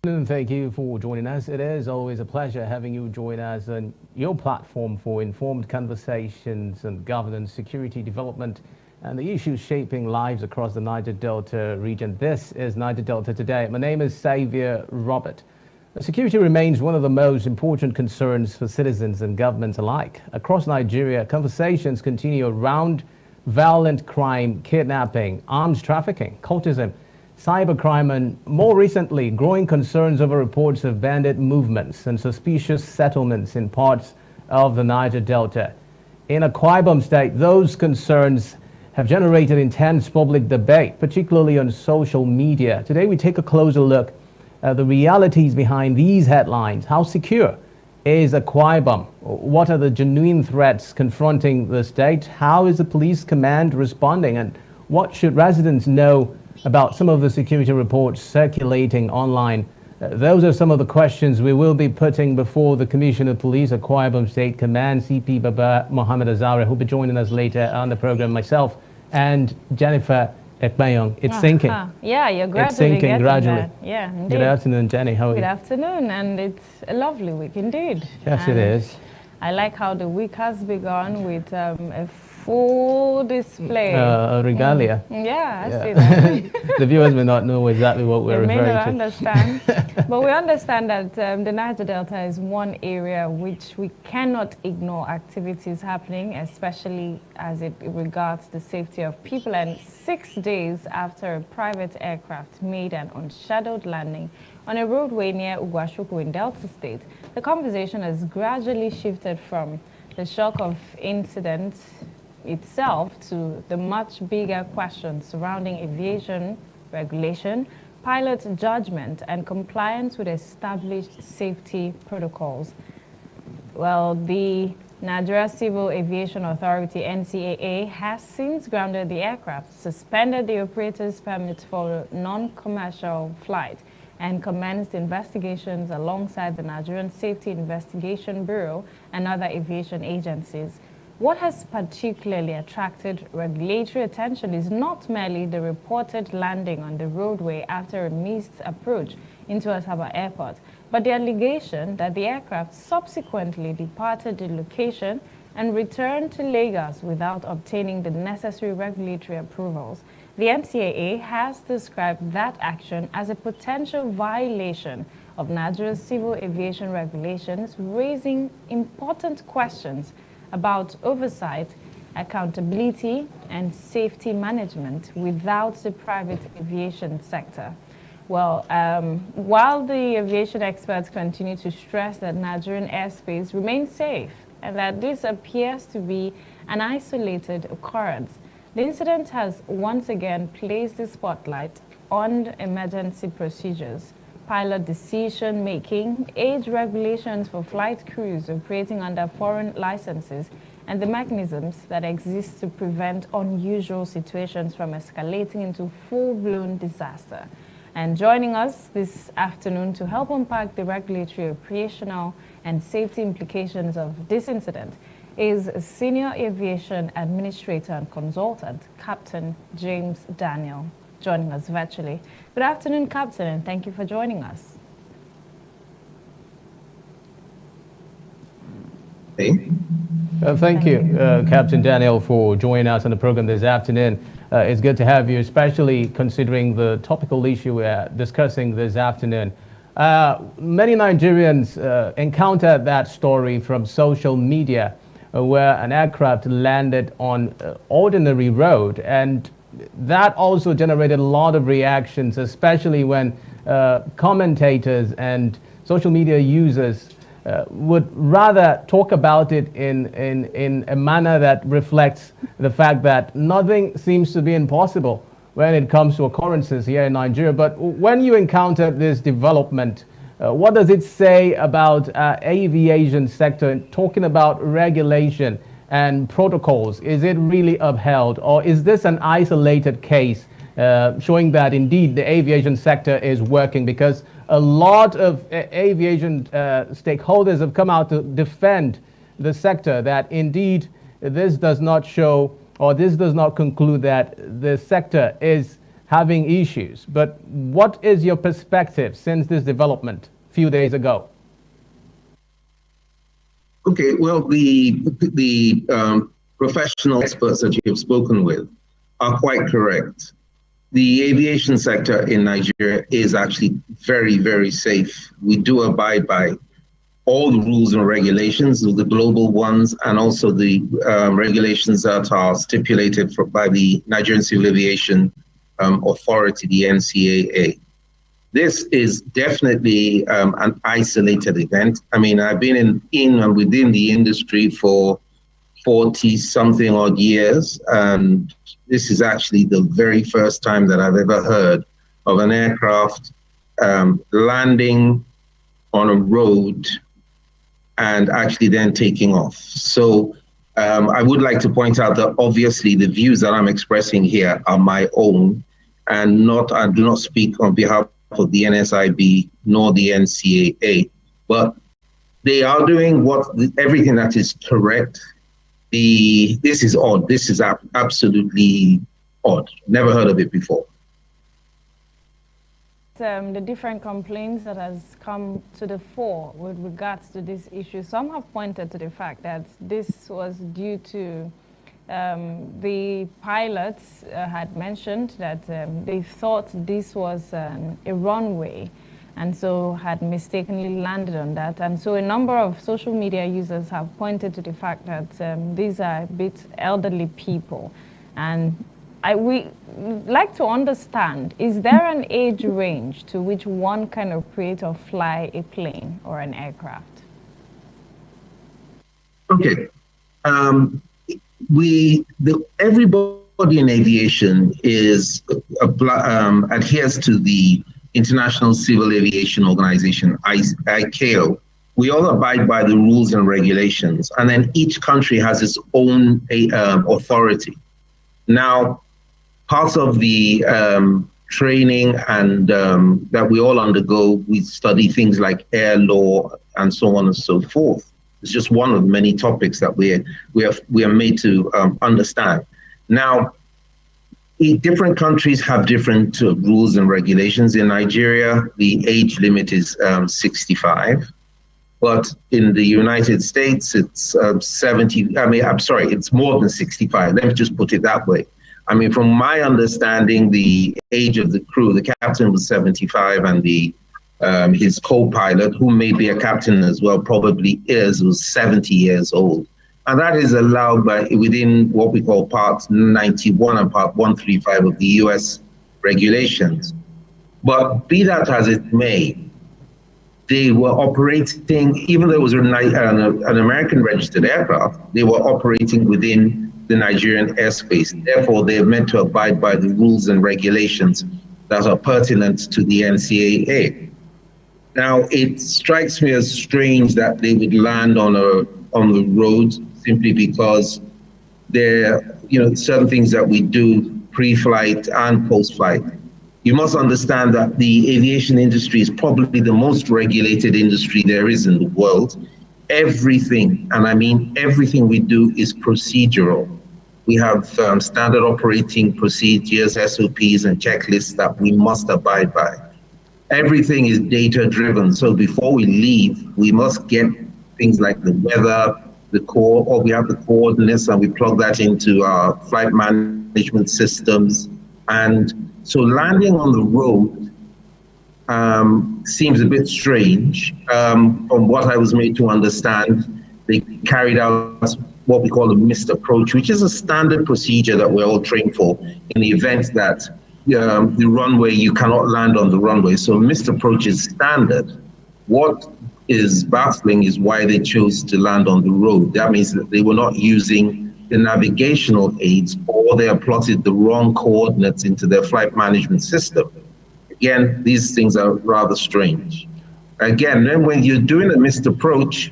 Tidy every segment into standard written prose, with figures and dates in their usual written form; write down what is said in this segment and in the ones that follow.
And thank you for joining us. It is always a pleasure having you join us on your platform for informed conversations on governance, security, development, and the issues shaping lives across the Niger Delta region. This is Niger Delta Today. My name is Xavier Robert. Security remains one of the most important concerns for citizens and governments alike. Across Nigeria, conversations continue around violent crime, kidnapping, arms trafficking, cultism, cybercrime, and more recently, growing concerns over reports of bandit movements and suspicious settlements in parts of the Niger Delta. In Akwa Ibom State, those concerns have generated intense public debate, particularly on social media. Today, we take a closer look at the realities behind these headlines. How secure is Akwa Ibom? What are the genuine threats confronting the state? How is the police command responding? And what should residents know about some of the security reports circulating online? Those are some of the questions we will be putting before the Commissioner of Police, Akwa Ibom State Command, CP Baba Mohammed Azare, who will be joining us later on the program, myself and Jennifer Ekmayong. It's sinking. Yeah, you're gradually It's sinking gradually. That. Yeah, indeed. Good afternoon, Jenny. How are you? Good afternoon, and it's a lovely week indeed. Yes, and it is. I like how the week has begun with a full display. Regalia. Yeah, I see that. The viewers may not know exactly what we're referring to. They may not understand. But we understand that the Niger Delta is one area which we cannot ignore activities happening, especially as it regards the safety of people. And 6 days after a private aircraft made an unscheduled landing on a roadway near Ugwashuku in Delta State, the conversation has gradually shifted from the shock of incident itself to the much bigger questions surrounding aviation regulation, pilot judgment, and compliance with established safety protocols. Well, the Nigeria Civil Aviation Authority, NCAA, has since grounded the aircraft, suspended the operator's permit for non-commercial flight, and commenced investigations alongside the Nigerian Safety Investigation Bureau and other aviation agencies. What has particularly attracted regulatory attention is not merely the reported landing on the roadway after a missed approach into Asaba Airport, but the allegation that the aircraft subsequently departed the location and returned to Lagos without obtaining the necessary regulatory approvals. The NCAA has described that action as a potential violation of Nigeria's civil aviation regulations, raising important questions about oversight, accountability, and safety management without the private aviation sector. Well, while the aviation experts continue to stress that Nigerian airspace remains safe and that this appears to be an isolated occurrence, the incident has once again placed the spotlight on emergency procedures, pilot decision-making, age regulations for flight crews operating under foreign licenses, and the mechanisms that exist to prevent unusual situations from escalating into full-blown disaster. And joining us this afternoon to help unpack the regulatory, operational, and safety implications of this incident is Senior Aviation Administrator and Consultant, Captain James Daniel, joining us virtually. Good afternoon, Captain, and thank you for joining us. Thank you, Captain Daniel, for joining us on the program this afternoon. It's good to have you, especially considering the topical issue we're discussing this afternoon. Many Nigerians encountered that story from social media where an aircraft landed on ordinary road, and that also generated a lot of reactions, especially when commentators and social media users would rather talk about it in a manner that reflects the fact that nothing seems to be impossible when it comes to occurrences here in Nigeria. But when you encounter this development, what does it say about aviation sector, talking about regulation and protocols? Is it really upheld, or is this an isolated case showing that indeed the aviation sector is working? Because a lot of aviation stakeholders have come out to defend the sector, that indeed this does not show, or this does not conclude that the sector is having issues. But what is your perspective since this development a few days ago? Okay, well, the professional experts that you've spoken with are quite correct. The aviation sector in Nigeria is actually very, very safe. We do abide by all the rules and regulations, the global ones, and also the regulations that are stipulated by the Nigerian Civil Aviation Authority, the NCAA. This is definitely an isolated event. I mean, I've been in and within the industry for 40-something odd years, and this is actually the very first time that I've ever heard of an aircraft landing on a road and actually then taking off. So I would like to point out that obviously the views that I'm expressing here are my own, and I do not speak on behalf of the NSIB nor the NCAA, but they are doing everything that is correct. This is odd. This is absolutely odd. Never heard of it before. The different complaints that has come to the fore with regards to this issue, some have pointed to the fact that this was due to the pilots had mentioned that they thought this was a runway, and so had mistakenly landed on that. And so a number of social media users have pointed to the fact that these are a bit elderly people. And we like to understand, is there an age range to which one can operate or fly a plane or an aircraft? Okay. Everybody in aviation adheres to the International Civil Aviation Organization, ICAO. We all abide by the rules and regulations, and then each country has its own authority. Now, parts of the training and that we all undergo, we study things like air law and so on and so forth. It's just one of many topics that we are made to understand. Now, different countries have different rules and regulations. In Nigeria, the age limit is 65, but in the United States, it's 70. I mean, I'm sorry, it's more than 65. Let me just put it that way. I mean, from my understanding, the age of the crew, the captain was 75, and his co-pilot, who may be a captain as well, probably was 70 years old. And that is allowed within what we call Part 91 and Part 135 of the US regulations. But be that as it may, they were operating, even though it was an American registered aircraft, they were operating within the Nigerian airspace. Therefore, they're meant to abide by the rules and regulations that are pertinent to the NCAA. Now, it strikes me as strange that they would land on the road simply because there are certain things that we do pre-flight and post-flight. You must understand that the aviation industry is probably the most regulated industry there is in the world. Everything, and I mean everything we do, is procedural. We have standard operating procedures, SOPs, and checklists that we must abide by. Everything is data-driven, so before we leave, we must get things like the weather, or we have the coordinates, and we plug that into our flight management systems. And so landing on the road seems a bit strange. From what I was made to understand, they carried out what we call a missed approach, which is a standard procedure that we're all trained for in the event that the runway, you cannot land on the runway. So missed approach is standard. What is baffling is why they chose to land on the road. That means that they were not using the navigational aids, or they have plotted the wrong coordinates into their flight management system. Again, these things are rather strange. Again, then when you're doing a missed approach,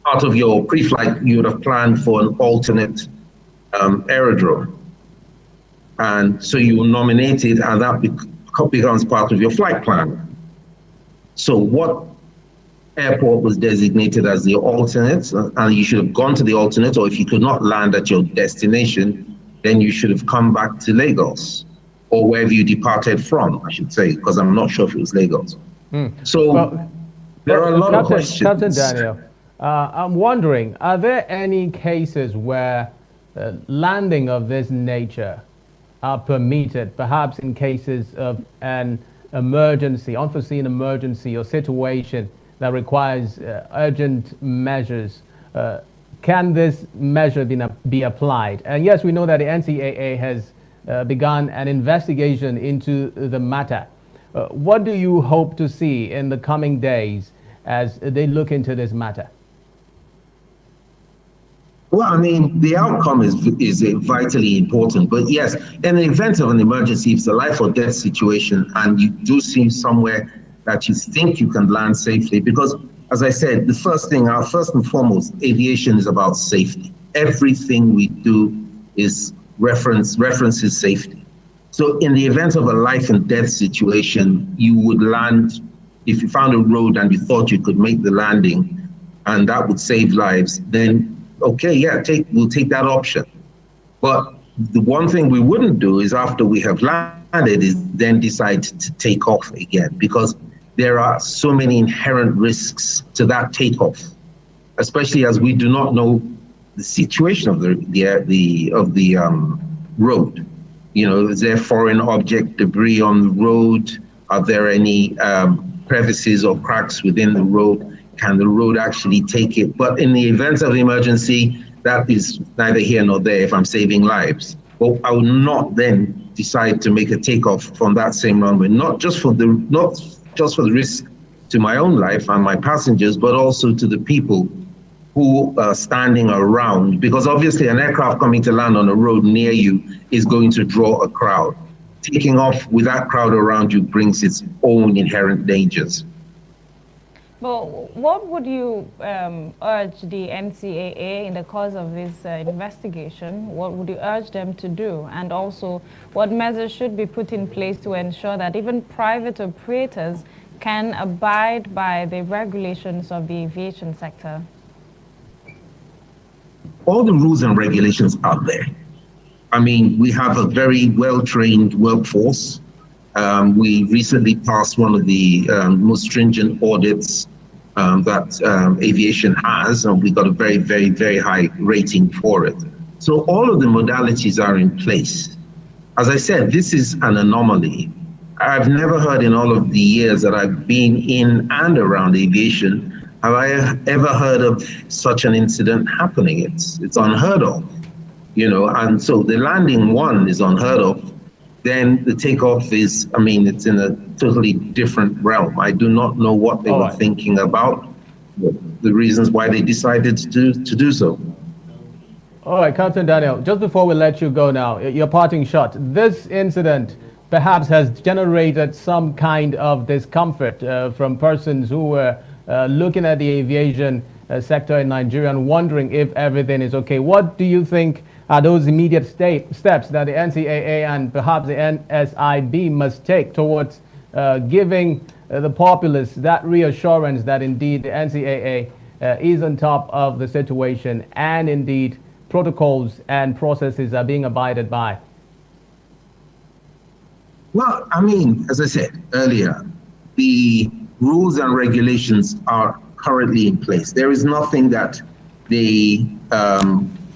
out of your pre-flight, you would have planned for an alternate aerodrome. And so you will nominate it, and that becomes part of your flight plan. So what airport was designated as the alternate, and you should have gone to the alternate, or if you could not land at your destination, then you should have come back to Lagos. or wherever you departed from, I should say, because I'm not sure if it was Lagos. So Well, there are a lot of Captain, questions. Captain Daniel, I'm wondering, are there any cases where landing of this nature are permitted, perhaps in cases of an emergency, unforeseen emergency or situation that requires urgent measures? Can this measure be applied? And yes, we know that the NCAA has begun an investigation into the matter. What do you hope to see in the coming days as they look into this matter? Well, I mean, the outcome is vitally important. But yes, in the event of an emergency, if it's a life or death situation, and you do see somewhere that you think you can land safely, because as I said, the first thing, our first and foremost, aviation is about safety. Everything we do is references safety. So in the event of a life and death situation, you would land, if you found a road and you thought you could make the landing and that would save lives, then okay, yeah, we'll take that option. But the one thing we wouldn't do is after we have landed is then decide to take off again, because there are so many inherent risks to that takeoff, especially as we do not know the situation of the road. You know, is there foreign object debris on the road? Are there any crevices or cracks within the road? Can the road actually take it? But in the event of emergency, that is neither here nor there if I'm saving lives. But I will not then decide to make a takeoff from that same runway, not just for the risk to my own life and my passengers, but also to the people who are standing around, because obviously an aircraft coming to land on a road near you is going to draw a crowd. Taking off with that crowd around you brings its own inherent dangers. Well, what would you urge the NCAA in the course of this investigation? What would you urge them to do? And also, what measures should be put in place to ensure that even private operators can abide by the regulations of the aviation sector? All the rules and regulations are there. I mean, we have a very well-trained workforce. We recently passed one of the most stringent audits that aviation has, and we got a very, very, very high rating for it. So all of the modalities are in place. As I said, this is an anomaly. I've never heard in all of the years that I've been in and around aviation, have I ever heard of such an incident happening. It's unheard of, you know, and so the landing one is unheard of. Then the takeoff is, I mean, it's in a totally different realm. I do not know what they were thinking about, the reasons why they decided to do so. All right, Captain Daniel, just before we let you go now, your parting shot. This incident perhaps has generated some kind of discomfort from persons who were looking at the aviation sector in Nigeria and wondering if everything is okay. What do you think are those immediate steps that the NCAA and perhaps the NSIB must take towards giving the populace that reassurance that indeed the NCAA is on top of the situation and indeed protocols and processes are being abided by? Well, I mean, as I said earlier, the rules and regulations are currently in place. There is nothing that they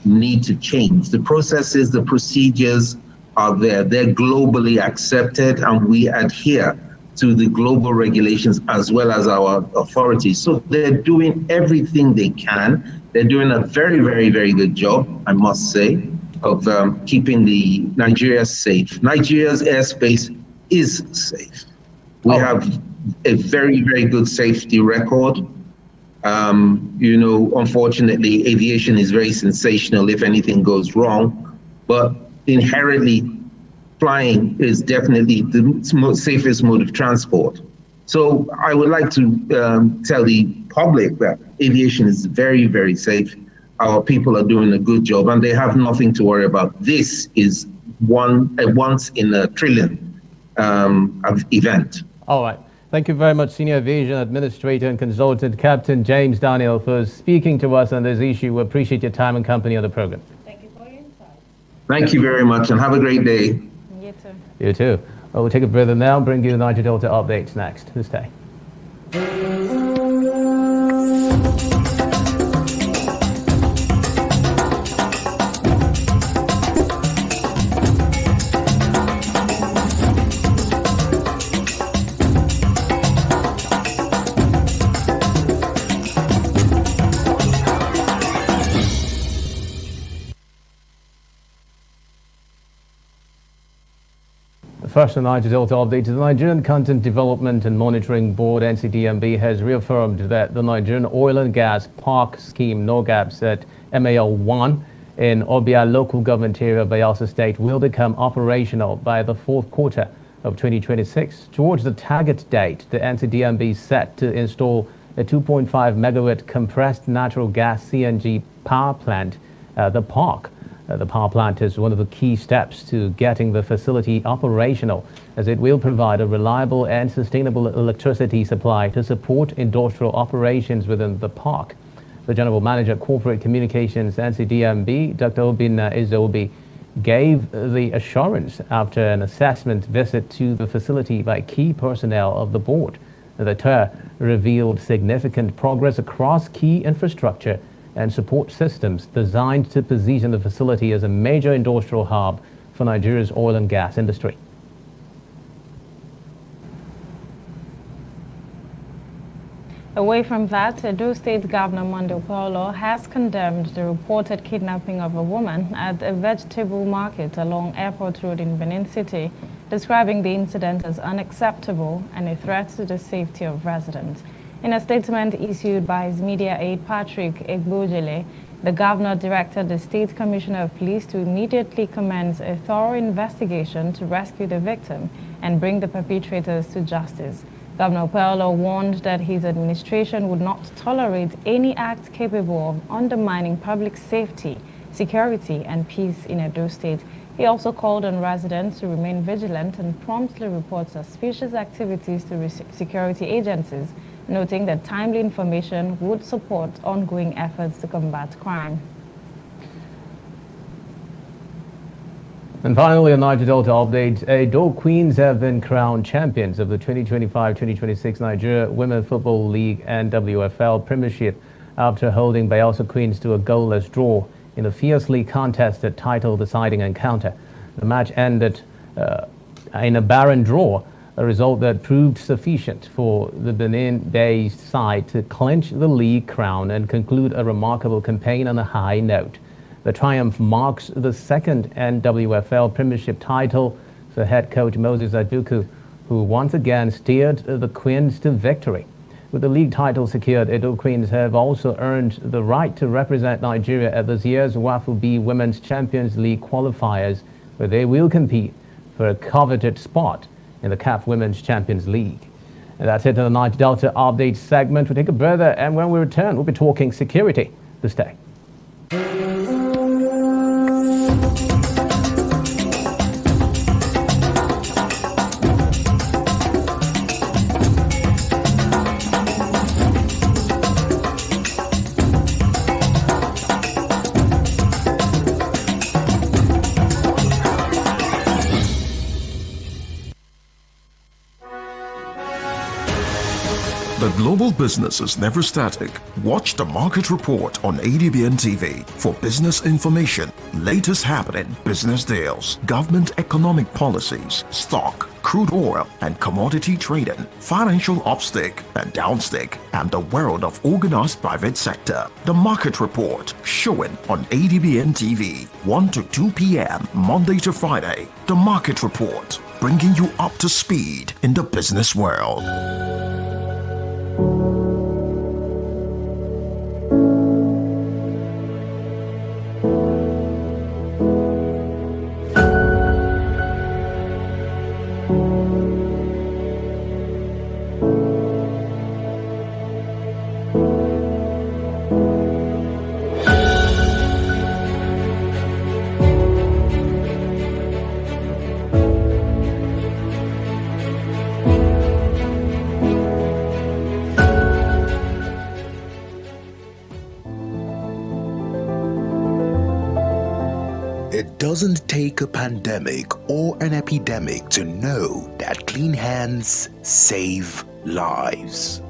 need to change. The processes, the procedures are there. They're globally accepted, and we adhere to the global regulations as well as our authorities. So they're doing everything they can. They're doing a very, very, very good job, I must say, of keeping the Nigeria safe. Nigeria's airspace is safe. We have a very, very good safety record. You know, unfortunately, aviation is very sensational if anything goes wrong, but inherently, flying is definitely the most safest mode of transport. So I would like to tell the public that aviation is very, very safe. Our people are doing a good job, and they have nothing to worry about. This is a once in a trillion event. All right. Thank you very much, Senior Aviation Administrator and Consultant Captain James Daniel, for speaking to us on this issue. We appreciate your time and company on the program. Thank you for your insight. Thank you very much, and have a great day. You too. You too. Well, we'll take a breather now and bring you the Niger Delta updates next. This day. First, the Niger Delta update. The Nigerian Content Development and Monitoring Board, NCDMB, has reaffirmed that the Nigerian Oil and Gas Park Scheme, NOGAPS, at MAL-1 in Obia local government area of Bayelsa State will become operational by the fourth quarter of 2026. Towards the target date, the NCDMB is set to install a 2.5 megawatt compressed natural gas CNG power plant at the park. The power plant is one of the key steps to getting the facility operational, as it will provide a reliable and sustainable electricity supply to support industrial operations within the park. The General Manager, Corporate Communications, NCDMB, Dr. Obinna Izobi, gave the assurance after an assessment visit to the facility by key personnel of the board. The tour revealed significant progress across key infrastructure and support systems designed to position the facility as a major industrial hub for Nigeria's oil and gas industry. Away from that, Edo State Governor Monday Paulo has condemned the reported kidnapping of a woman at a vegetable market along Airport Road in Benin City, describing the incident as unacceptable and a threat to the safety of residents. In a statement issued by his media aide Patrick Egbojele, the governor directed the State Commissioner of Police to immediately commence a thorough investigation to rescue the victim and bring the perpetrators to justice. Governor Paulo warned that his administration would not tolerate any act capable of undermining public safety, security, and peace in Edo State. He also called on residents to remain vigilant and promptly report suspicious activities to security agencies, noting that timely information would support ongoing efforts to combat crime. And finally, a Niger Delta update. Edo Queens have been crowned champions of the 2025-2026 Nigeria Women Football League NWFL Premiership after holding Bayelsa Queens to a goalless draw in a fiercely contested title-deciding encounter. The match ended in a barren draw, a result that proved sufficient for the Benin-based side to clinch the league crown and conclude a remarkable campaign on a high note. The triumph marks the second NWFL Premiership title for head coach Moses Aduku, who once again steered the Queens to victory. With the league title secured, Edo Queens have also earned the right to represent Nigeria at this year's WAFU B Women's Champions League qualifiers, where they will compete for a coveted spot in the CAF Women's Champions League. And that's it in the Niger Delta update segment. We'll take a breather, and when we return, we'll be talking security this day. The global business is never static. Watch the market report on ADBN TV for business information, latest happening business deals, government economic policies, stock, crude oil and commodity trading, financial upstick and downstick, and the world of organized private sector. The market report showing on ADBN TV 1 to 2 p.m. Monday to Friday. The market report bringing you up to speed in the business world. doesn't take a pandemic or an epidemic to know that clean hands save lives.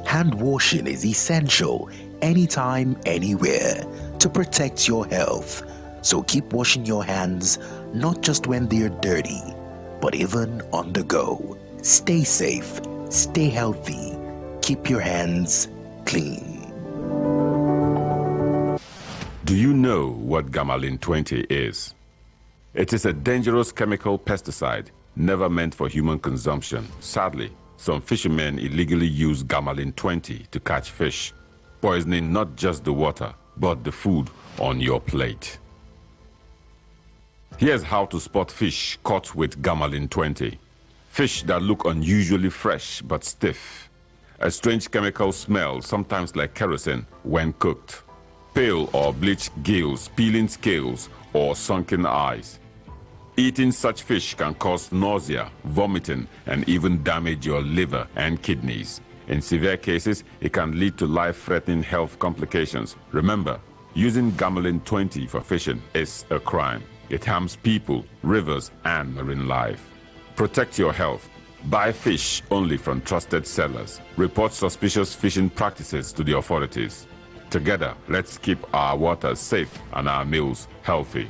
Hand washing is essential anytime, anywhere to protect your health. So keep washing your hands, not just when they're dirty, but even on the go. Stay safe, stay healthy, keep your hands clean. Do you know what gamalin 20 is? It is a dangerous chemical pesticide never meant for human consumption. Sadly, some fishermen illegally use gamalin 20 to catch fish, poisoning not just the water, but the food on your plate. Here's how to spot fish caught with gamalin 20. Fish that look unusually fresh but stiff. A strange chemical smell, sometimes like kerosene, when cooked. Pale or bleached gills, peeling scales, or sunken eyes. Eating such fish can cause nausea, vomiting, and even damage your liver and kidneys. In severe cases, it can lead to life-threatening health complications. Remember, using gamalin 20 for fishing is a crime. It harms people, rivers, and marine life. Protect your health. Buy fish only from trusted sellers. Report suspicious fishing practices to the authorities. Together, let's keep our waters safe and our meals healthy.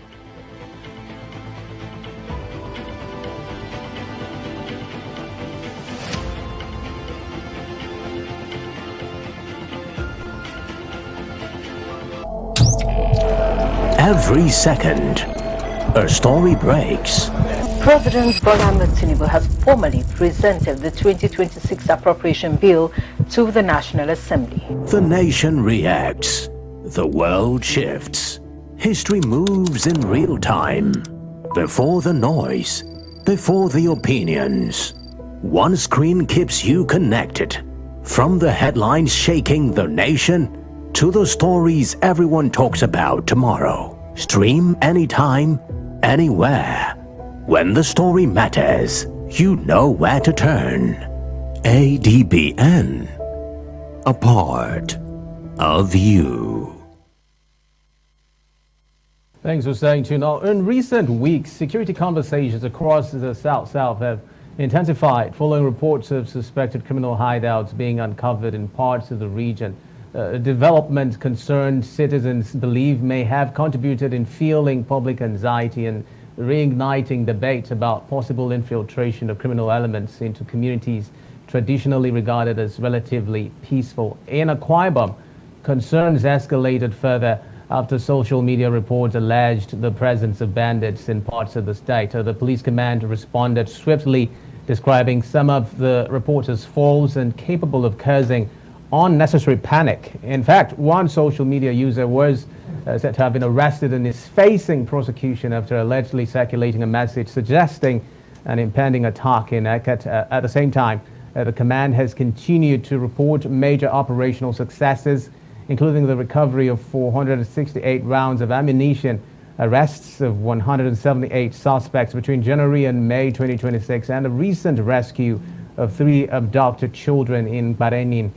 Every second, a story breaks. President Bola Ahmed Tinubu has formally presented the 2026 appropriation bill to the National Assembly. The nation reacts. The world shifts. History moves in real time. Before the noise, before the opinions. One screen keeps you connected. From the headlines shaking the nation to the stories everyone talks about tomorrow. Stream anytime, anywhere. When the story matters, you know where to turn. ADBN. A part of you. Thanks for staying tuned. Now, in recent weeks, security conversations across the South have intensified following reports of suspected criminal hideouts being uncovered in parts of the region. Development concerned citizens believe may have contributed in fueling public anxiety and reigniting debates about possible infiltration of criminal elements into communities traditionally regarded as relatively peaceful. In Akwa Ibom, concerns escalated further after social media reports alleged the presence of bandits in parts of the state. The police command responded swiftly, describing some of the reports as false and capable of causing unnecessary panic. In fact, one social media user was said to have been arrested and is facing prosecution after allegedly circulating a message suggesting an impending attack in Eket. At the same time, the command has continued to report major operational successes, including the recovery of 468 rounds of ammunition, arrests of 178 suspects between January and May 2026, and a recent rescue of 3 abducted children in Barenin.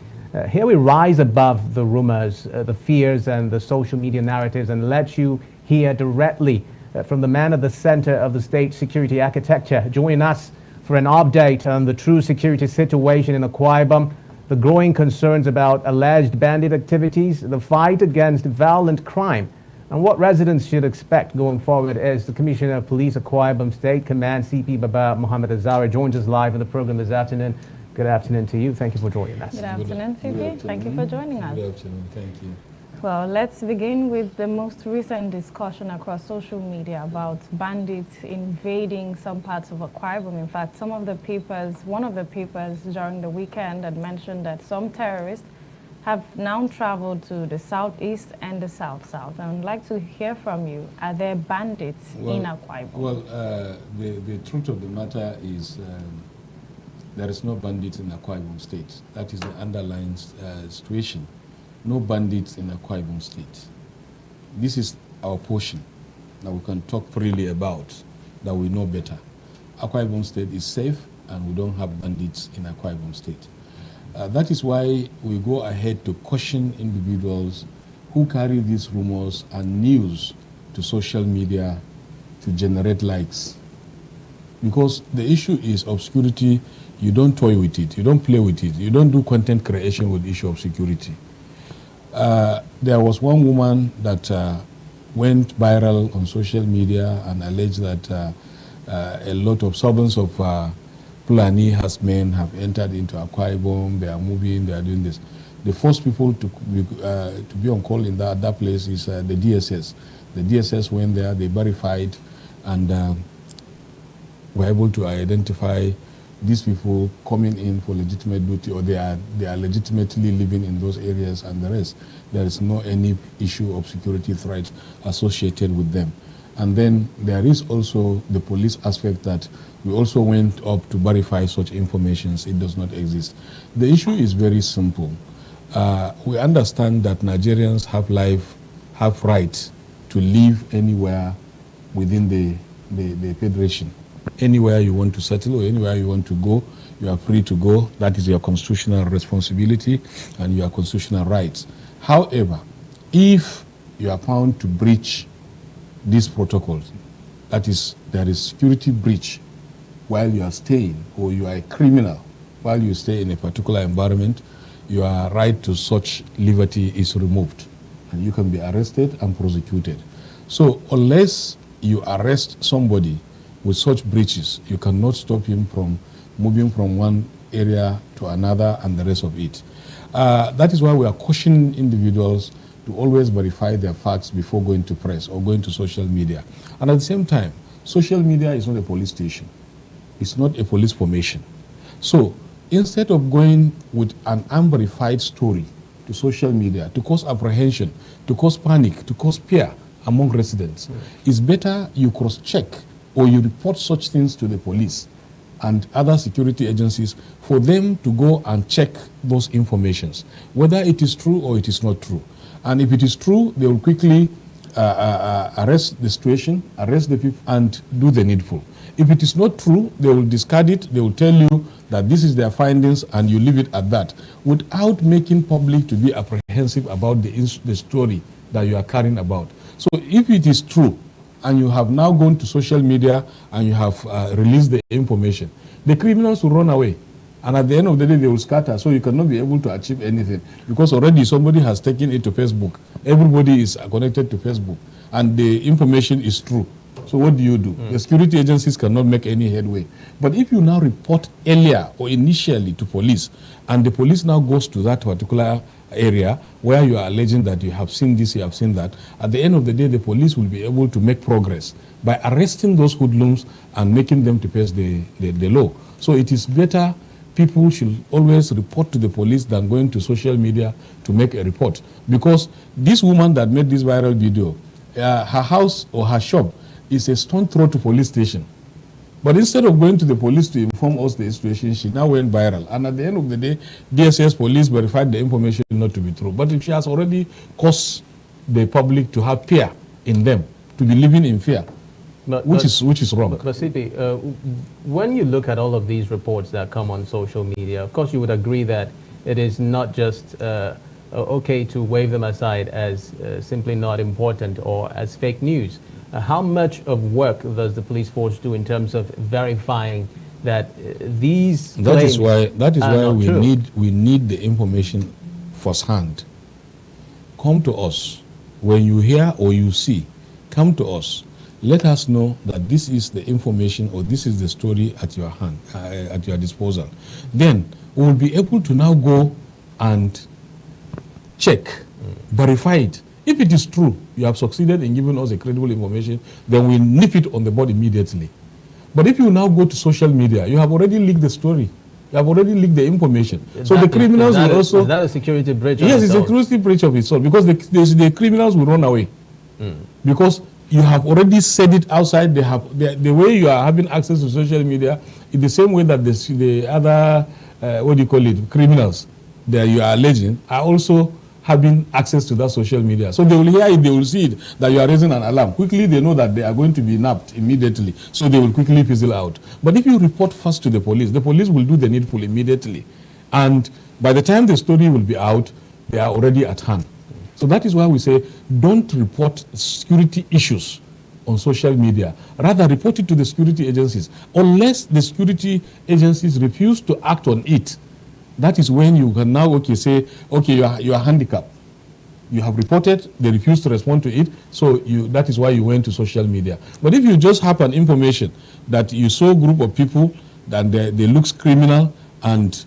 Here we rise above the rumors, the fears, and the social media narratives and let you hear directly from the man at the center of the state security architecture. Join us for an update on the true security situation in Akwa Ibom, the growing concerns about alleged bandit activities, the fight against violent crime, and what residents should expect going forward. As the Commissioner of Police, Akwa Ibom State Command, CP Baba Muhammad Azara, joins us live on the program this afternoon. Good afternoon to you. Thank you for joining us. Good afternoon, CP. Thank you for joining us. Good afternoon. Thank you. Well, let's begin with the most recent discussion across social media about bandits invading some parts of Akwa Ibom. In fact, one of the papers during the weekend had mentioned that some terrorists have now traveled to the southeast and the south-south. I would like to hear from you. Are there bandits in Akwa Ibom? Well, the truth of the matter is there is no bandits in Akwa Ibom State. That is the underlying situation. No bandits in Akwa Ibom State. This is our portion that we can talk freely about, that we know better. Akwa Ibom State is safe and we don't have bandits in Akwa Ibom State. That is why we go ahead to caution individuals who carry these rumors and news to social media to generate likes. Because the issue is obscurity, you don't toy with it, you don't play with it, you don't do content creation with the issue of security. There was one woman that went viral on social media and alleged that a lot of servants of Fulani herdsmen have entered into Akwa Ibom, they are moving, they are doing this. The first people to be on call in that place is the DSS. The DSS went there, they verified, and were able to identify these people coming in for legitimate duty, or they are legitimately living in those areas, and the rest. There is no any issue of security threat associated with them. And then there is also the police aspect that we also went up to verify such information. It does not exist. The issue is very simple. We understand that Nigerians have right to live anywhere within the federation. Anywhere you want to settle or anywhere you want to go, you are free to go. That is your constitutional responsibility and your constitutional rights. However, if you are found to breach these protocols, that is, there is security breach while you are staying, or you are a criminal while you stay in a particular environment, your right to such liberty is removed and you can be arrested and prosecuted. So unless you arrest somebody with such breaches, you cannot stop him from moving from one area to another and the rest of it. That is why we are cautioning individuals to always verify their facts before going to press or going to social media. And at the same time, social media is not a police station. It's not a police formation. So instead of going with an unverified story to social media to cause apprehension, to cause panic, to cause fear among residents, it's better you cross-check or you report such things to the police and other security agencies for them to go and check those informations, whether it is true or it is not true. And if it is true, they will quickly arrest the situation, arrest the people, and do the needful. If it is not true, they will discard it. They will tell you that this is their findings, and you leave it at that, without making public to be apprehensive about the story that you are carrying about. So if it is true, and you have now gone to social media and you have released the information, the criminals will run away. And at the end of the day, they will scatter, so you cannot be able to achieve anything. Because already somebody has taken it to Facebook. Everybody is connected to Facebook, and the information is true. So what do? The security agencies cannot make any headway. But if you now report earlier or initially to police, and the police now goes to that particular area where you are alleging that you have seen this, you have seen that, at the end of the day, the police will be able to make progress by arresting those hoodlums and making them to face the law. So it is better people should always report to the police than going to social media to make a report. Because this woman that made this viral video, her house or her shop is a stone throw to police station. But instead of going to the police to inform us the situation, she now went viral. And at the end of the day, DSS police verified the information not to be true. But she has already caused the public to have fear in them, to be living in fear, which is wrong. But CP, when you look at all of these reports that come on social media, of course you would agree that it is not just okay to wave them aside as simply not important or as fake news. How much of work does the police force do in terms of verifying that these claims that is why we need the information firsthand. Come to us when you hear or you see. Come to us. Let us know that this is the information or this is the story at your hand, at your disposal. Then we will be able to now go and check, verify it. If it is true, you have succeeded in giving us a credible information, then we nip it on the bud immediately. But if you now go to social media, you have already leaked the story. You have already leaked the information. So the criminals will also... Is that a security breach? Yes, it's a security breach of itself, because the criminals will run away. Because you have already said it outside. They have the way you are having access to social media in the same way that the other, criminals that you are alleging are also having access to that social media. So they will hear it, they will see it, that you are raising an alarm. Quickly they know that they are going to be nabbed immediately. So they will quickly fizzle out. But if you report first to the police will do the needful immediately. And by the time the story will be out, they are already at hand. So that is why we say, don't report security issues on social media. Rather, report it to the security agencies. Unless the security agencies refuse to act on it, that is when you can now say, okay, you are handicapped. You have reported, they refuse to respond to it, so that is why you went to social media. But if you just have an information that you saw a group of people that they looks criminal, and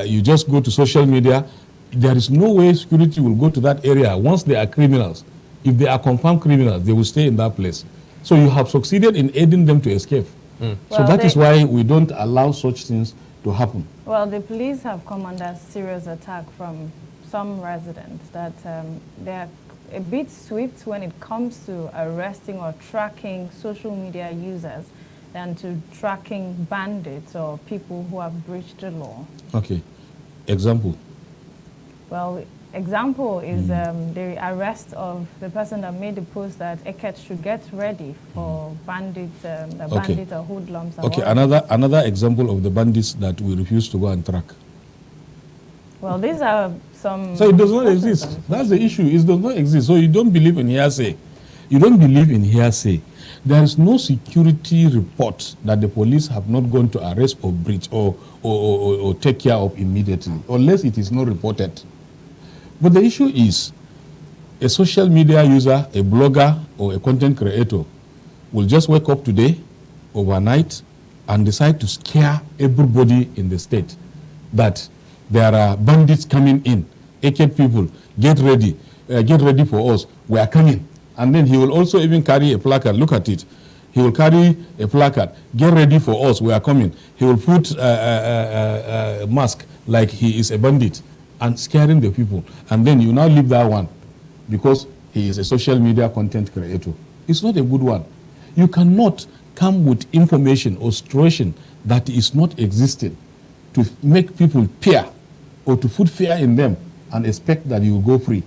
you just go to social media, there is no way security will go to that area once they are criminals. If they are confirmed criminals, they will stay in that place. So you have succeeded in aiding them to escape. So Well, that is why we don't allow such things to happen. Well, the police have come under serious attack from some residents that they're a bit swift when it comes to arresting or tracking social media users than to tracking bandits or people who have breached the law. Okay. Example. Well, example is the arrest of the person that made the post that Eket should get ready for bandits, the bandits or hoodlums. Okay, another example of the bandits that we refuse to go and track. Well, these are some... So it does not exist. That's the issue. It does not exist. So you don't believe in hearsay. You don't believe in hearsay. There is no security report that the police have not gone to arrest or breach or take care of immediately, unless it is not reported. But the issue is, a social media user, a blogger, or a content creator will just wake up today, overnight, and decide to scare everybody in the state that there are bandits coming in. AK people, get ready for us, we are coming. And then he will also even carry a placard, look at it. He will carry a placard, get ready for us, we are coming. He will put a mask like he is a bandit and scaring the people. And then you now leave that one because he is a social media content creator. It's not a good one. You cannot come with information or situation that is not existing to make people fear or to put fear in them and expect that you will go free.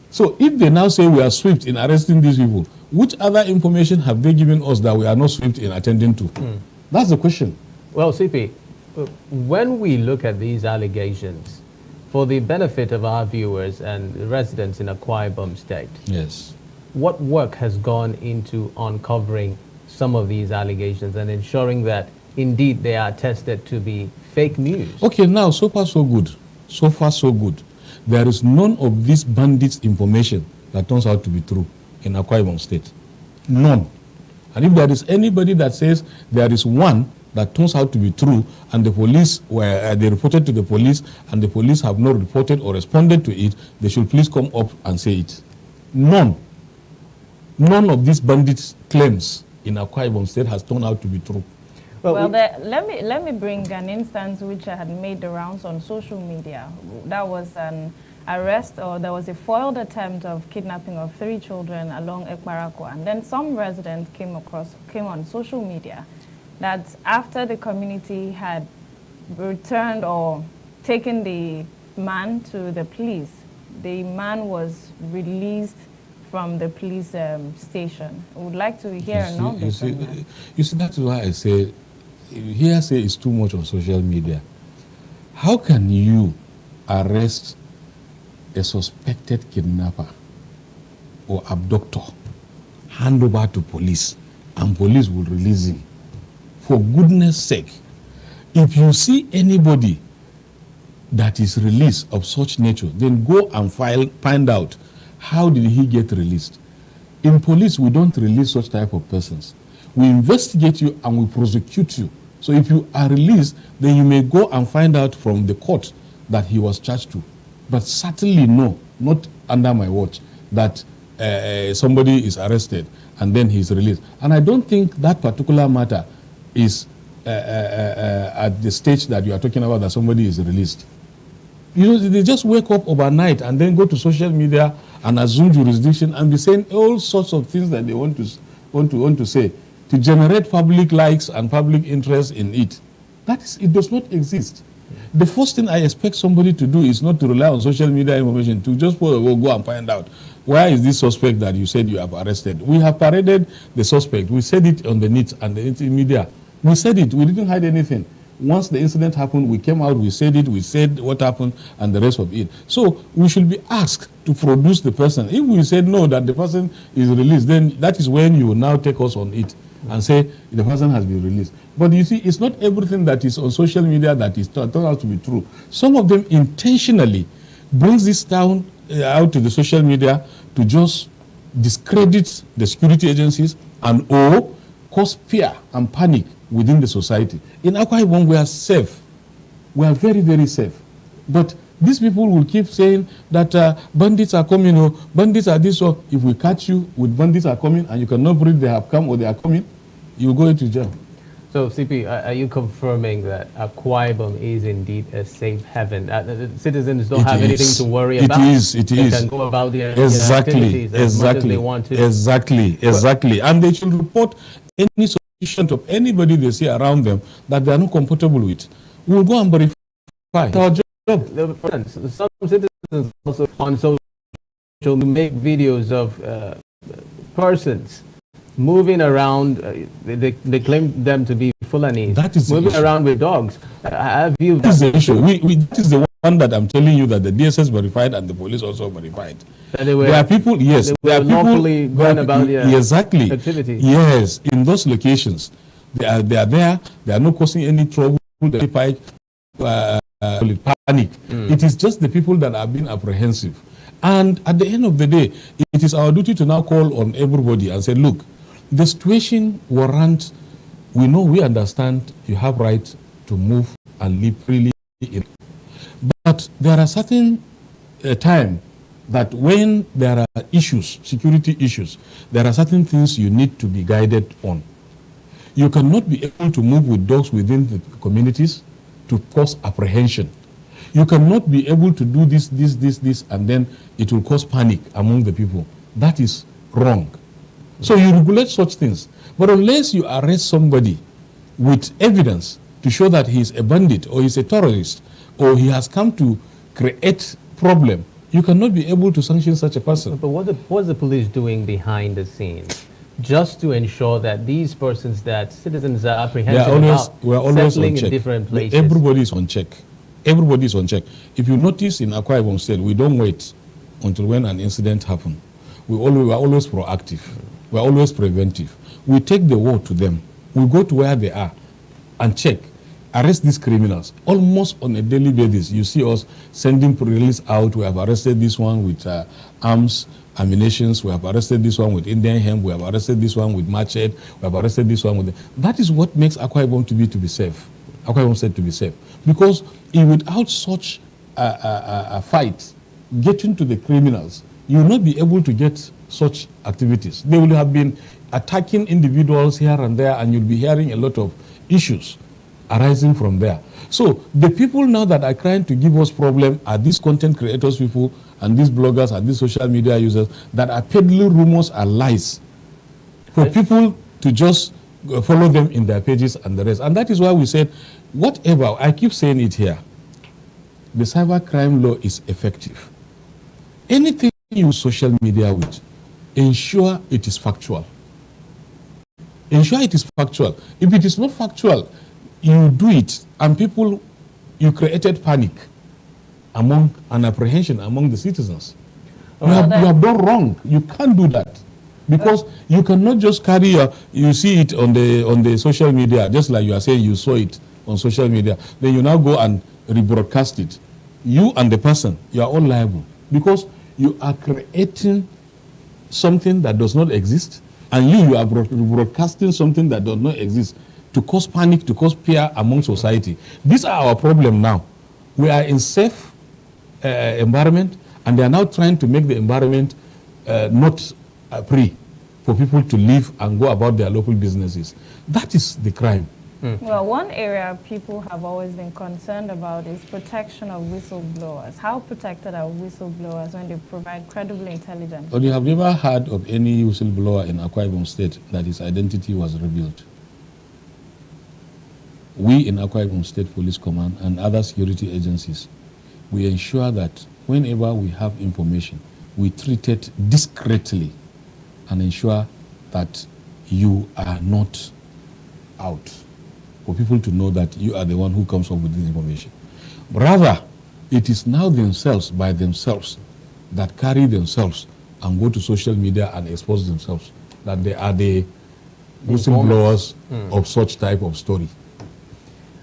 So if they now say we are swift in arresting these people, which other information have they given us that we are not swift in attending to? That's the question. Well, CP, when we look at these allegations, for the benefit of our viewers and residents in Akwa Ibom State, yes, what work has gone into uncovering some of these allegations and ensuring that indeed they are tested to be fake news? Okay, now so far so good. So far so good. There is none of these bandits' information that turns out to be true in Akwa Ibom State. None. And if there is anybody that says there is one that turns out to be true and the police they reported to the police and the police have not reported or responded to it, they should please come up and say it. None. None of these bandits' claims in Akwa Ibom State has turned out to be true. Well, let me bring an instance which I had made the rounds on social media. That was an arrest, or there was a foiled attempt of kidnapping of 3 children along Ekparako. And then some residents came on social media that after the community had returned or taken the man to the police, the man was released from the police station. I would like to hear an update on that. You see, that's why I say hearsay is too much on social media. How can you arrest a suspected kidnapper or abductor, hand over to police, and police will release him? For goodness sake, if you see anybody that is released of such nature, then go and find out how did he get released. In police, we don't release such type of persons. We investigate you and we prosecute you. So if you are released, then you may go and find out from the court that he was charged to. But certainly no, not under my watch, that somebody is arrested and then he's released. And I don't think that particular matter is at the stage that you are talking about, that somebody is released. You know, they just wake up overnight and then go to social media and assume jurisdiction and be saying all sorts of things that they want to say to generate public likes and public interest in it. It does not exist. The first thing I expect somebody to do is not to rely on social media information, to just go and find out, where is this suspect that you said you have arrested? We have paraded the suspect. We said it on the NIT and the media. We said it. We didn't hide anything. Once the incident happened, we came out, we said it, we said what happened, and the rest of it. So we should be asked to produce the person. If we said no, that the person is released, then that is when you will now take us on it and say the person has been released. But you see, it's not everything that is on social media that is turned out to be true. Some of them intentionally brings this down out to the social media to just discredit the security agencies and or cause fear and panic within the society. In Akwa Ibom, we are safe. We are very, very safe. But these people will keep saying that bandits are coming, or bandits are this, or if we catch you with bandits are coming and you cannot prove they have come or they are coming, you go into jail. So, CP, are you confirming that Akwa Ibom is indeed a safe haven? Citizens don't have anything to worry about? It is. They can go about their activities as much as they want to. Exactly. And they should report any suspicion of anybody they see around them that they are not comfortable with. We will go and verify. It's our job. Some citizens also on social make videos of persons moving around. They claim them to be Fulanis. That is moving around with dogs. Have you? That is the issue. This is the one that I'm telling you that the DSS verified and the police also verified. There are people, yes, there are people going about their activities. Yes, in those locations, they are there. They are not causing any trouble. They panic. It is just the people that are being apprehensive. And at the end of the day, it is our duty to now call on everybody and say, look, the situation warrants. We know, we understand you have right to move and live freely. But there are certain time that when there are issues, security issues, there are certain things you need to be guided on. You cannot be able to move with dogs within the communities to cause apprehension. You cannot be able to do this, and then it will cause panic among the people. That is wrong. So you regulate such things. But unless you arrest somebody with evidence to show that he is a bandit or he's a terrorist or he has come to create problem, you cannot be able to sanction such a person. But what's the police doing behind the scenes just to ensure that these persons that citizens are apprehensive about settling in different places? Everybody is on check. Everybody is on check. If you notice in Akwa Ibom State, we don't wait until when an incident happens. We are always proactive. We are always preventive. We take the word to them. We go to where they are and check, arrest these criminals. Almost on a daily basis, you see us sending release out. We have arrested this one with arms, ammunitions. We have arrested this one with Indian hemp. We have arrested this one with machete. We have arrested this one with... That is what makes Akwa Ibom to be safe. Akwa Ibom State to be safe. Because without such a fight, getting to the criminals, you will not be able to get such activities. They will have been attacking individuals here and there, and you'll be hearing a lot of issues arising from there. So the people now that are trying to give us problem are these content creators people and these bloggers and these social media users that are peddling rumors and lies for people to just follow them in their pages and the rest. And that is why we said, whatever, I keep saying it here, the cybercrime law is effective. Anything you use social media with, ensure it is factual. Ensure it is factual. If it is not factual, you do it, and people, you created panic among and apprehension among the citizens. You have done wrong. You can't do that. Because you cannot just carry you see it on the social media, just like you are saying you saw it on social media, then you now go and rebroadcast it. You and the person, you are all liable. Because you are creating something that does not exist, and you are broadcasting something that does not exist to cause panic, to cause fear among society. These are our problem now. We are in safe environment, and they are now trying to make the environment not free for people to live and go about their local businesses. That is the crime. Well, one area people have always been concerned about is protection of whistleblowers. How protected are whistleblowers when they provide credible intelligence? But you have never heard of any whistleblower in Akwa Ibom State that his identity was revealed. We in Akwa Ibom State Police Command and other security agencies, we ensure that whenever we have information, we treat it discreetly and ensure that you are not out. for people to know that you are the one who comes up with this information. Rather, it is now themselves, by themselves, that carry themselves and go to social media and expose themselves, that they are the whistleblowers of such type of story.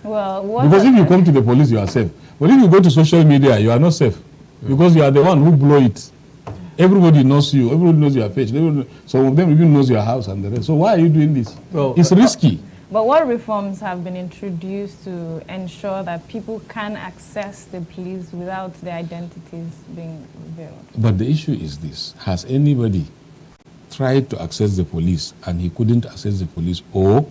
Well, because if you come to the police, you are safe. But if you go to social media, you are not safe, because you are the one who blow it. Everybody knows you. Everybody knows your page. Some of them even knows your house and the rest. So why are you doing this? Well, it's risky. But what reforms have been introduced to ensure that people can access the police without their identities being revealed? But the issue is this. Has anybody tried to access the police and he couldn't access the police? Or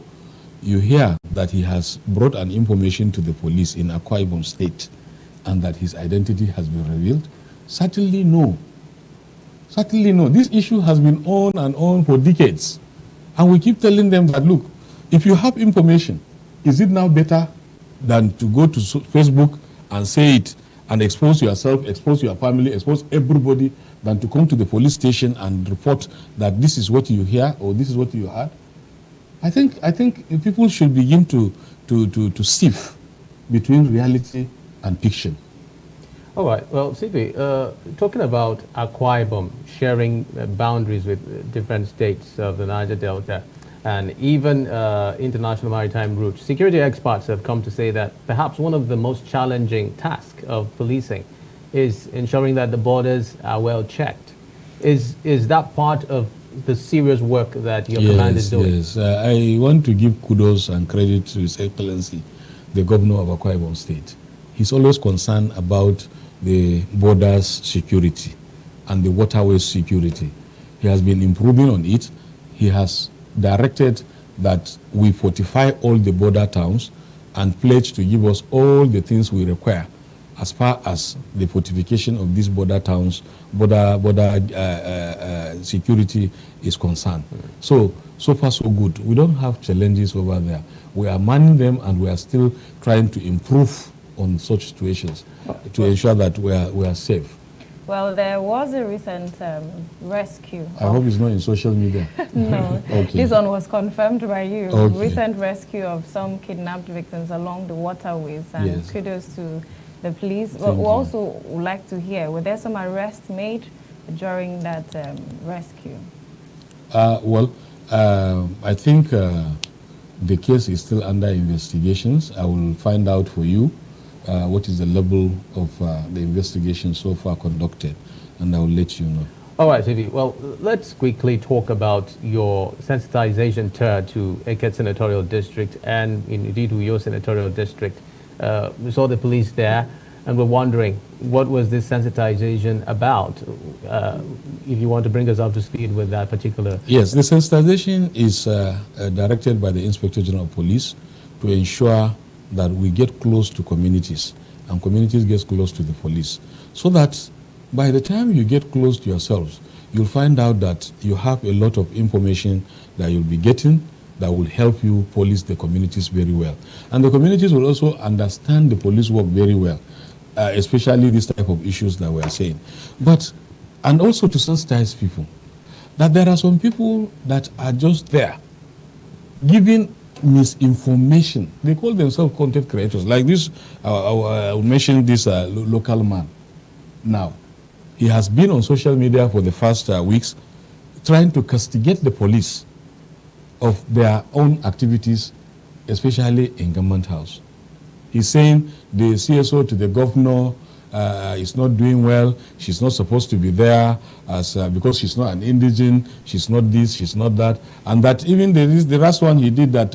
you hear that he has brought an information to the police in Akwa Ibom State and that his identity has been revealed? Certainly no. Certainly no. This issue has been on and on for decades. And we keep telling them that, look, if you have information, is it now better than to go to Facebook and say it and expose yourself, expose your family, expose everybody, than to come to the police station and report that this is what you hear or this is what you heard? I think people should begin to sift between reality and fiction. All right. Well, CP, talking about Akwa Ibom sharing boundaries with different states of the Niger Delta and even international maritime routes, security experts have come to say that perhaps one of the most challenging tasks of policing is ensuring that the borders are well checked. Is that part of the serious work that your command is doing? Yes, I want to give kudos and credit to His Excellency, the Governor of Akwa Ibom State. He's always concerned about the borders security and the waterways security. He has been improving on it. He has directed that we fortify all the border towns and pledge to give us all the things we require as far as the fortification of these border towns, border security is concerned. So far so good. We don't have challenges over there. We are manning them and we are still trying to improve on such situations to ensure that we are safe. Well, there was a recent rescue. I hope it's not in social media. No, okay. This one was confirmed by you. Okay. Recent rescue of some kidnapped victims along the waterways, and yes. Kudos to the police. But we also would like to hear, were there some arrests made during that rescue? I think the case is still under investigations. I will find out for you what is the level of the investigation so far conducted, and I will let you know. All right, Sivi. Well, let's quickly talk about your sensitization tour to Eket Senatorial District and indeed to your senatorial district. We saw the police there, and we're wondering, what was this sensitization about? If you want to bring us up to speed with that particular... Yes, the sensitization is directed by the Inspector General of Police to ensure that we get close to communities and communities get close to the police, so that by the time you get close to yourselves, you'll find out that you have a lot of information that you'll be getting that will help you police the communities very well. And the communities will also understand the police work very well, especially this type of issues that we are saying. And also to sensitize people that there are some people that are just there giving misinformation. They call themselves content creators. Like this, I will mention this local man. Now, he has been on social media for the first weeks trying to castigate the police of their own activities, especially in government house. He's saying the CSO to the governor is not doing well. She's not supposed to be there because she's not an indigene. She's not this, she's not that. And that even the last one he did that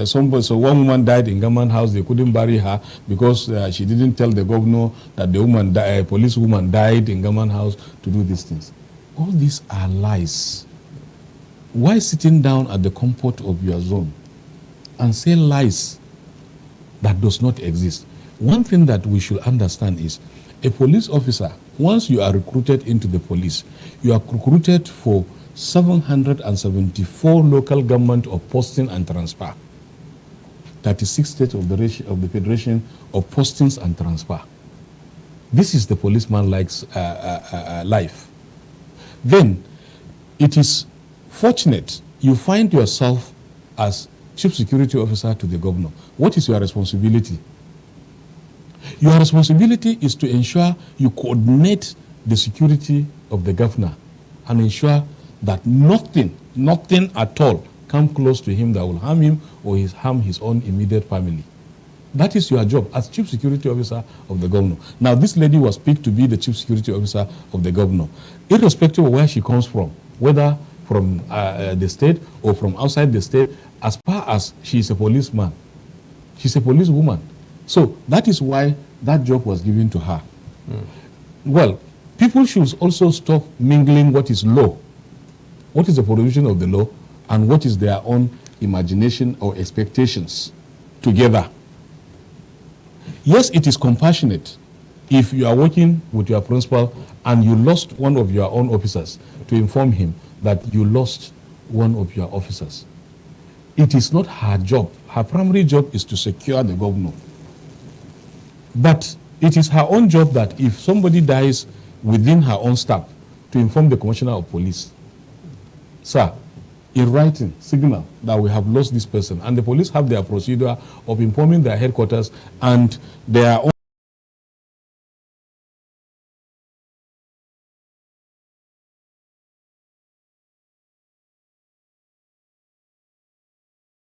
so one woman died in government house. They couldn't bury her because she didn't tell the governor that the woman, police woman died in government house to do these things. All these are lies. Why sitting down at the comfort of your zone and say lies that does not exist? One thing that we should understand is a police officer, once you are recruited into the police, you are recruited for 774 local government of posting and transfer. 36 states of the Federation of postings and transfer. This is the policeman likes life. Then it is fortunate you find yourself as chief security officer to the governor. What is your responsibility? Your responsibility is to ensure you coordinate the security of the governor and ensure that nothing at all come close to him that will harm him or harm his own immediate family. That is your job as chief security officer of the governor. Now, this lady was picked to be the chief security officer of the governor, irrespective of where she comes from, whether from the state or from outside the state, as far as she is a policeman. She's a policewoman. So that is why that job was given to her. Well, people should also stop mingling what is law, what is the provision of the law, and what is their own imagination or expectations together. Yes, it is compassionate if you are working with your principal and you lost one of your own officers to inform him that you lost one of your officers. It is not her job. Her primary job is to secure the governor. But it is her own job that if somebody dies within her own staff, to inform the commissioner of police. Sir, in writing, signal that we have lost this person. And the police have their procedure of informing their headquarters and their own.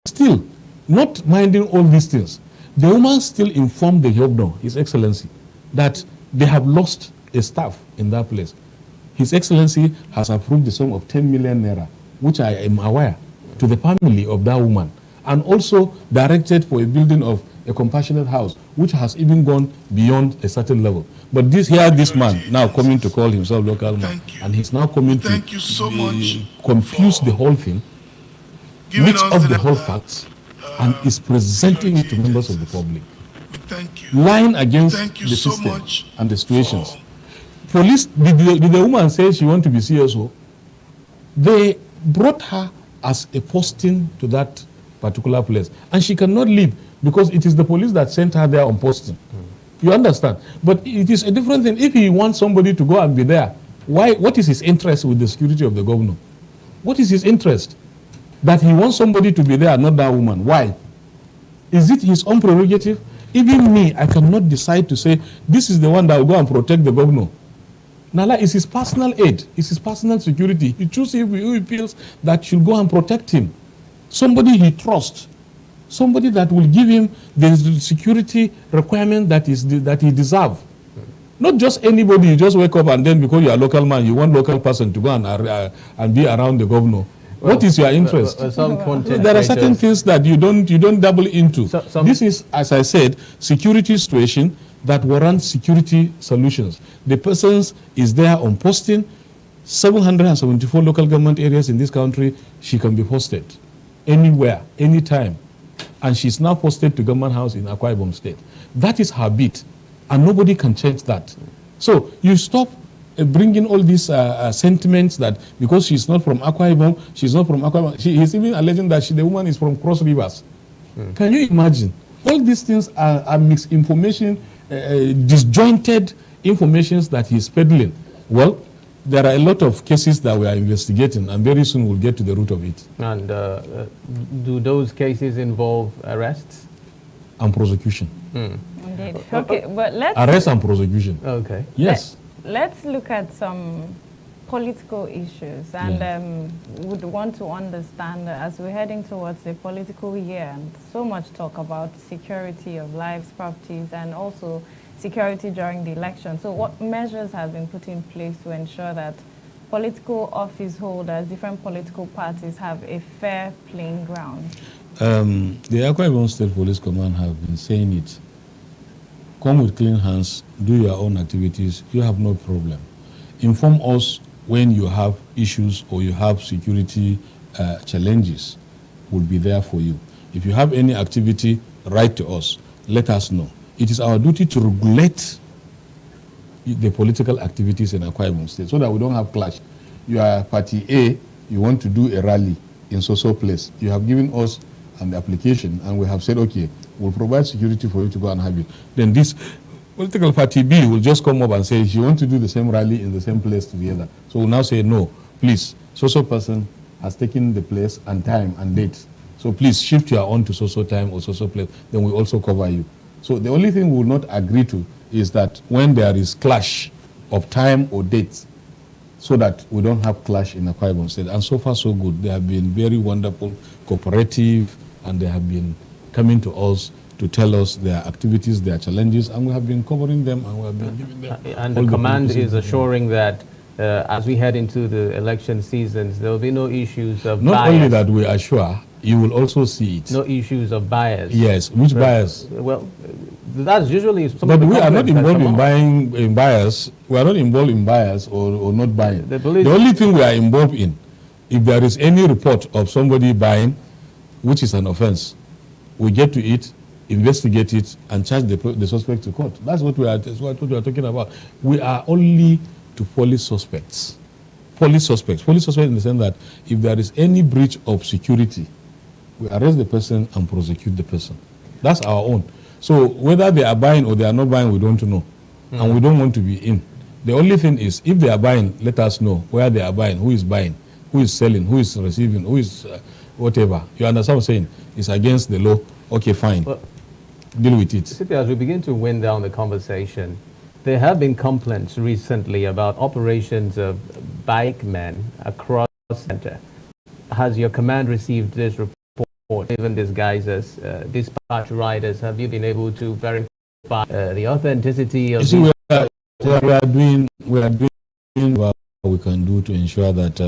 Still, not minding all these things, the woman still informed the governor, His Excellency, that they have lost a staff in that place. His Excellency has approved the sum of 10 million naira, which I am aware, to the family of that woman, and also directed for a building of a compassionate house, which has even gone beyond a certain level. But this man now coming to call himself local man, and he's now coming to confuse the whole thing, mix up the whole facts, and is presenting it to members of the public, lying against the system and the situations. Police, did the woman say she wanted to be CSO? They brought her as a posting to that particular place, and she cannot leave because it is the police that sent her there on posting. You understand? But it is a different thing. If he wants somebody to go and be there, why? What is his interest with the security of the governor? What is his interest? That he wants somebody to be there, not that woman. Why? Is it his own prerogative? Even me, I cannot decide to say, this is the one that will go and protect the governor. Nala is his personal aid, it's his personal security. He chooses who he feels that should go and protect him. Somebody he trusts. Somebody that will give him the security requirement that he deserves. Not just anybody, you just wake up and then because you are a local man, you want local person to go and be around the governor. Well, what is your interest? There are certain things that you don't dabble into. This is, as I said, security situation that warrants security solutions. The person is there on posting. 774 local government areas in this country, she can be posted anywhere, anytime. And she's now posted to Government House in Akwa Ibom State. That is her beat, and nobody can change that. So you stop bringing all these sentiments that because she's not from Akwa Ibom, she's not from Akwa Ibom. He's even alleging that the woman is from Cross Rivers. Can you imagine? All these things are misinformation, disjointed informations that he's peddling. Well, there are a lot of cases that we are investigating, and very soon we'll get to the root of it. And do those cases involve arrests? And prosecution. Indeed. Okay, but let's... Arrest and prosecution. Okay. Yes. Let's look at some political issues, and would want to understand as we're heading towards the political year, and so much talk about security of lives, properties, and also security during the election. So what measures have been put in place to ensure that political office holders, different political parties have a fair playing ground? The Akwa Ibom State Police Command have been saying it. Come with clean hands, do your own activities, you have no problem. Inform us when you have issues or you have security challenges. We'll be there for you. If you have any activity, write to us, let us know. It is our duty to regulate the political activities in Akwa Ibom State so that we don't have clash. You are party A, you want to do a rally in so-so place. You have given us an application and we have said, okay, we'll provide security for you to go and have it. Then this political party B will just come up and say, if you want to do the same rally in the same place together. So we'll now say, no, please, so-so person has taken the place and time and date. So please shift your own to so time or so place, then we also cover you. So the only thing we will not agree to is that when there is clash of time or dates, so that we don't have clash in Akwa Ibom State. And so far so good. They have been very wonderful, cooperative, and they have been coming to us to tell us their activities, their challenges, and we have been covering them, and we have been giving them. And the command is assuring that as we head into the election seasons, there will be no issues of Not bias. only that we assure, you will also see it. No issues of bias. Yes, which bias? Well, that's usually some But of the we are not complaints that involved come in up. buying in bias. We are not involved in bias or not buying. The police- The only thing we are involved in, if there is any report of somebody buying, which is an offense, we get to it, investigate it, and charge the suspect to court. That's what we are talking about. We are only to police suspects. Police suspects in the sense that if there is any breach of security, we arrest the person and prosecute the person. That's our own. So whether they are buying or they are not buying, we don't know. And we don't want to be in. The only thing is, if they are buying, let us know where they are buying, who is selling, who is receiving, who is whatever. You understand what I'm saying? It's against the law. Okay, fine. Well, deal with it. Sipi, as we begin to wind down the conversation, there have been complaints recently about operations of bike men across the center. Has your command received this report, even disguised as dispatch riders? Have you been able to verify the authenticity of You see, these? we are doing what we can do to ensure that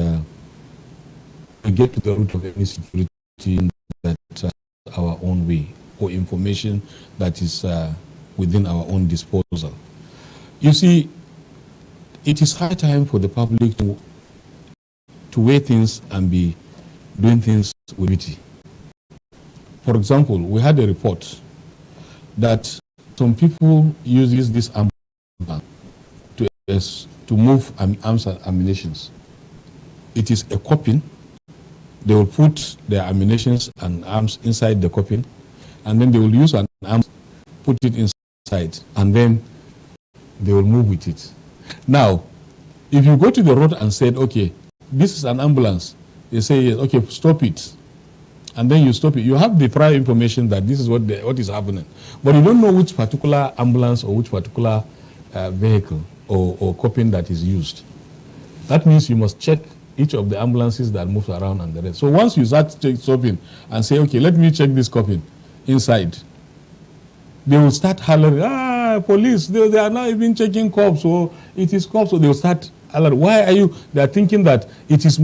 we get to the root of any security that our own way, or information that is within our own disposal. You see, it is high time for the public to weigh things and be doing things with duty. For example, we had a report that some people use this ambulance to move arms and ammunitions. It is a coffin. They will put their ammunitions and arms inside the coffin, and then they will use an arm, put it inside, and then they will move with it. Now, if you go to the road and said, okay, this is an ambulance, they say, yes, okay, stop it. And then you stop it. You have the prior information that this is what is happening. But you don't know which particular ambulance or which particular vehicle or coffin that is used. That means you must check each of the ambulances that moves around and the rest. So once you start stopping and say, okay, let me check this coffin inside, they will start hollering, police, they are now even checking cops, or it is cops, so they will start hollering. Why are you? They are thinking that it is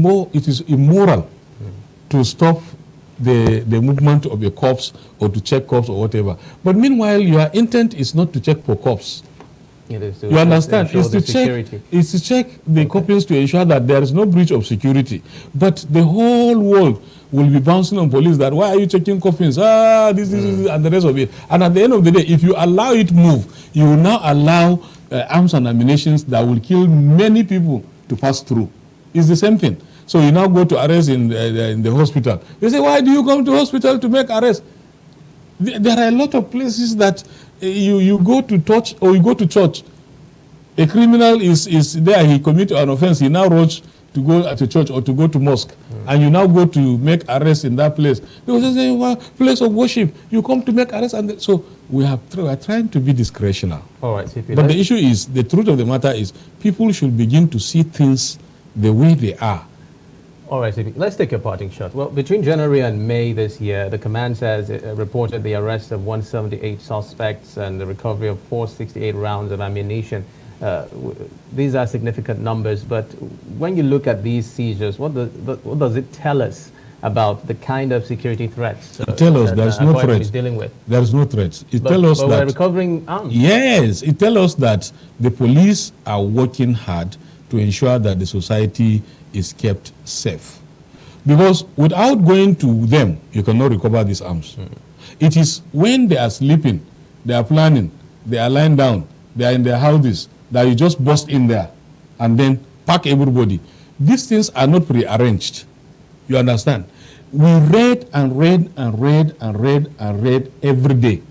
immoral to stop the movement of a corpse or to check cops or whatever. But meanwhile, your intent is not to check for cops. It is to You understand? ensure It's the to check the coffins to ensure that there is no breach of security. But the whole world will be bouncing on police that, why are you checking coffins? This, and the rest of it. And at the end of the day, if you allow it move, you will now allow arms and ammunition that will kill many people to pass through. It's the same thing. So you now go to arrest in the hospital. They say, why do you come to hospital to make arrest? There are a lot of places that you go to touch or you go to church. A criminal is there, he committed an offense, he now rushes to go to church or to go to mosque, and you now go to make arrest in that place. They will say, well, place of worship, you come to make arrest. And so we are trying to be discretional. All right, CP, but the issue is, the truth of the matter is, people should begin to see things the way they are. All right, CP, let's take a parting shot. Well, between January and May this year, the command says it reported the arrest of 178 suspects and the recovery of 468 rounds of ammunition. These are significant numbers, but when you look at these seizures, what does it tell us about the kind of security threats it tells us there's no threat. Is dealing with? There's no threat. It tells us that we're recovering arms. Yes, it tells us that the police are working hard to ensure that the society is kept safe. Because without going to them, you cannot recover these arms. It is when they are sleeping, they are planning, they are lying down, they are in their houses, that you just burst in there and then pack everybody. These things are not prearranged. You understand? We read and read and read and read and read every day.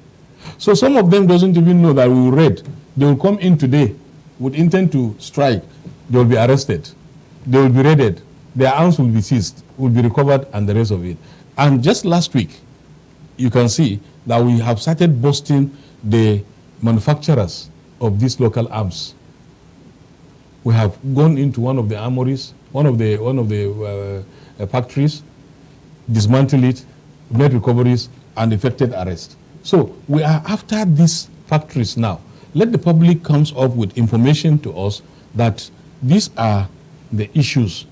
So some of them doesn't even know that we will read. They will come in today with intent to strike. They will be arrested. They will be raided. Their arms will be seized, will be recovered, and the rest of it. And just last week, you can see that we have started busting the manufacturers of these local arms. We have gone into one of the armories, one of the factories, dismantled it, made recoveries, and effected arrest. So we are after these factories now. Let the public comes up with information to us that these are the issues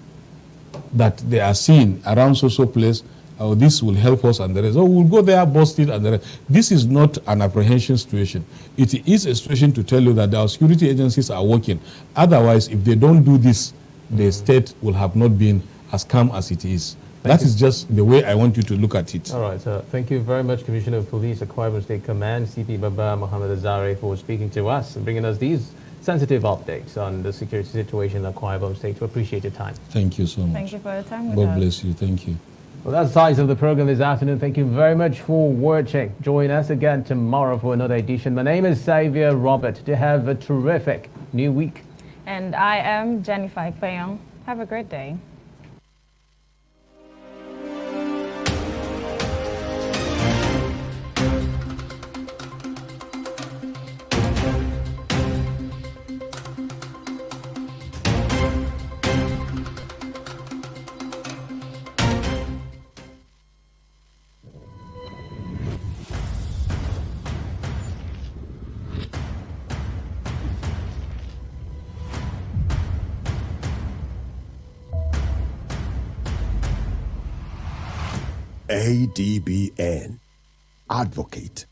that they are seeing around so place. Oh, this will help us and the rest. Oh, we'll go there, bust it and the rest. This is not an apprehension situation. It is a situation to tell you that our security agencies are working. Otherwise, if they don't do this, the state will have not been as calm as it is. That is just the way I want you to look at it. All right, sir. Thank you very much, Commissioner of Police, Akwa Ibom State Command, CP Baba Mohammed Azare, for speaking to us and bringing us these sensitive updates on the security situation in Akwa Ibom State. We appreciate your time. Thank you so much. Thank you for your time with God us. bless you. Thank you. Well, that's the size of the program this afternoon. Thank you very much for watching. Join us again tomorrow for another edition. My name is Xavier Robert. To have a terrific new week. And I am Jennifer Ikpeyong. Have a great day. ADBN. Advocate